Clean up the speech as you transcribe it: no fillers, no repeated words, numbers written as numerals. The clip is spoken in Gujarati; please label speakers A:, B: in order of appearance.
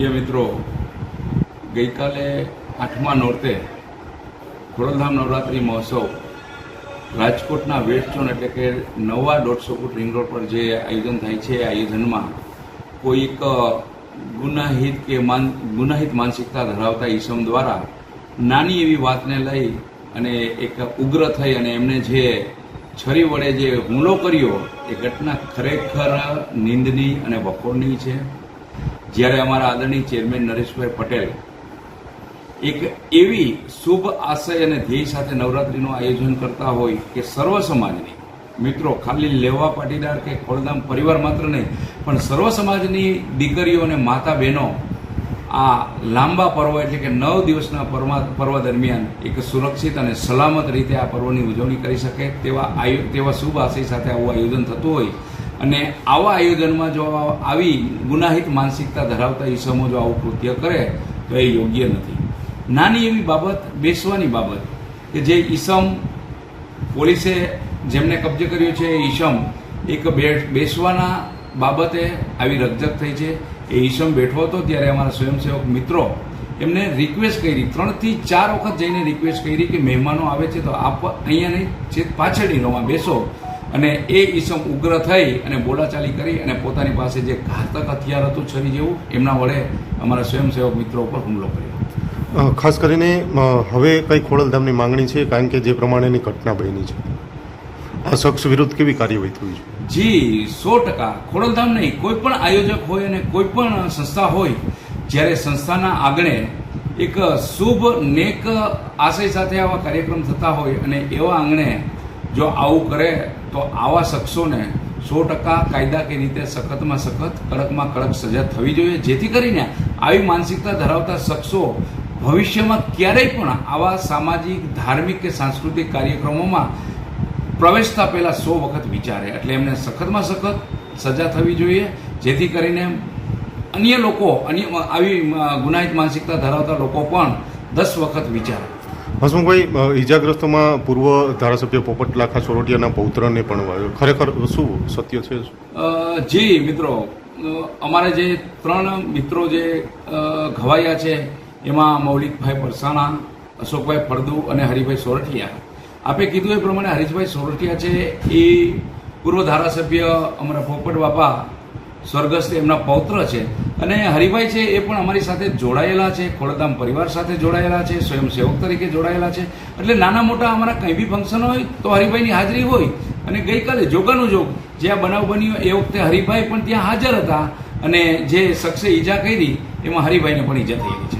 A: મિત્રો, ગઈકાલે 8મા નોરતે ખોડલધામ નવરાત્રિ મહોત્સવ રાજકોટના વેસ્ટ ઝોન એટલે કે નવા 150 ફૂટ રિંગ રોડ પર જે આયોજન થાય છે, આયોજનમાં કોઈક ગુનાહિત માનસિકતા ધરાવતા ઈસમ દ્વારા નાની એવી વાતને લઈ અને એક ઉગ્ર થઈ અને એમને જે છરી વડે જે હુમલો કર્યો એ ઘટના ખરેખર નિંદનીય અને વખોડની છે. જ્યારે અમારા આદરણીય ચેરમેન નરેશભાઈ પટેલ એક એવી શુભ આશય અને ધ્યેય સાથે નવરાત્રિનું આયોજન કરતા હોય કે સર્વ સમાજની મિત્રો, ખાલી લેવા પાટીદાર કે ખોડલધામ પરિવાર માત્ર નહીં પણ સર્વ સમાજની દીકરીઓ અને માતા બહેનો આ લાંબા પર્વ એટલે કે 9 દિવસના પર્વ દરમિયાન એક સુરક્ષિત અને સલામત રીતે આ પર્વની ઉજવણી કરી શકે તેવા શુભ આશય સાથે આવું આયોજન થતું હોય અને આવા આયોજનમાં જો આવી ગુનાહિત માનસિકતા ધરાવતા ઈસમો જો આવું કૃત્ય કરે તો એ યોગ્ય નથી. નાની એવી બાબત, બેસવાની બાબત કે જે ઈસમ પોલીસે જેમને કબજે કર્યો છે એ ઈસમ એક બેસવાના બાબતે આવી રકઝક થઈ છે. એ ઈસમ બેઠો હતો ત્યારે અમારા સ્વયંસેવક મિત્રો એમને રિક્વેસ્ટ કરી, 3 થી 4 વખત જઈને રિક્વેસ્ટ કરી કે મહેમાનો આવે છે તો આપ અહીંયા નહીં, પાછળની રોમાં બેસો. અને એ ઈસમ ઉગ્ર થઈ અને બોલાચાલી કરી અને પોતાની પાસે જે ઘાતક હથિયાર હતું છરી જેવું એમના વડે અમારા સ્વયંસેવક મિત્રો ઉપર હુમલો કર્યો.
B: ખાસ કરીને હવે કઈ ખોડલધામની માંગણી છે, કારણ કે જે પ્રમાણેની ઘટના બની છે, આ શખ્સ વિરુદ્ધ કેવી કાર્યવાહી થવી છે?
A: જી 100%. ખોડલધામ નહીં, કોઈ પણ આયોજક હોય અને કોઈ પણ સંસ્થા હોય, જ્યારે સંસ્થાના આંગણે એક શુભ નેક આશય સાથે આવા કાર્યક્રમ થતા હોય અને એવા આંગણે જો આવું કરે તો આવા શખ્સોને 100% કાયદાકીય રીતે સખતમાં સખત, કડકમાં કડક સજા થવી જોઈએ, જેથી કરીને આવી માનસિકતા ધરાવતા શખ્સો ભવિષ્યમાં ક્યારેય પણ આવા સામાજિક, ધાર્મિક કે સાંસ્કૃતિક કાર્યક્રમોમાં પ્રવેશતા પહેલાં 100 વખત વિચારે. એટલે એમને સખતમાં સખત સજા થવી જોઈએ, જેથી કરીને અન્ય લોકો, આવી ગુનાહિત માનસિકતા ધરાવતા લોકો પણ 10 વખત વિચારે.
B: હસમુખભાઈ, ઈજાગ્રસ્તોમાં પૂર્વ ધારાસભ્ય પોપટ લાખા સોરઠિયાના પૌત્રને પણ વાયો, ખરેખર શું સત્ય છે?
A: જી મિત્રો, અમારા જે 3 મિત્રો જે ઘવાયા છે એમાં મૌલિકભાઈ પરસાણા, અશોકભાઈ ફળદુ અને હરિભાઈ સોરઠિયા. આપે કીધું એ પ્રમાણે હરીશભાઈ સોરઠિયા છે એ પૂર્વ ધારાસભ્ય અમારા પોપટ બાપા સ્વર્ગસ્થ એમના પૌત્ર છે અને હરિભાઈ છે એ પણ અમારી સાથે જોડાયેલા છે, ખોડલધામ પરિવાર સાથે જોડાયેલા છે, સ્વયંસેવક તરીકે જોડાયેલા છે. એટલે નાના મોટા અમારા કંઈ બી ફંક્શન હોય તો હરિભાઈની હાજરી હોય. અને ગઈકાલે જોગાનું જોગ જે આ બનાવ બન્યો એ વખતે હરિભાઈ પણ ત્યાં હાજર હતા અને જે શખ્સે ઈજા કરી એમાં હરિભાઈને પણ ઈજા થયેલી છે.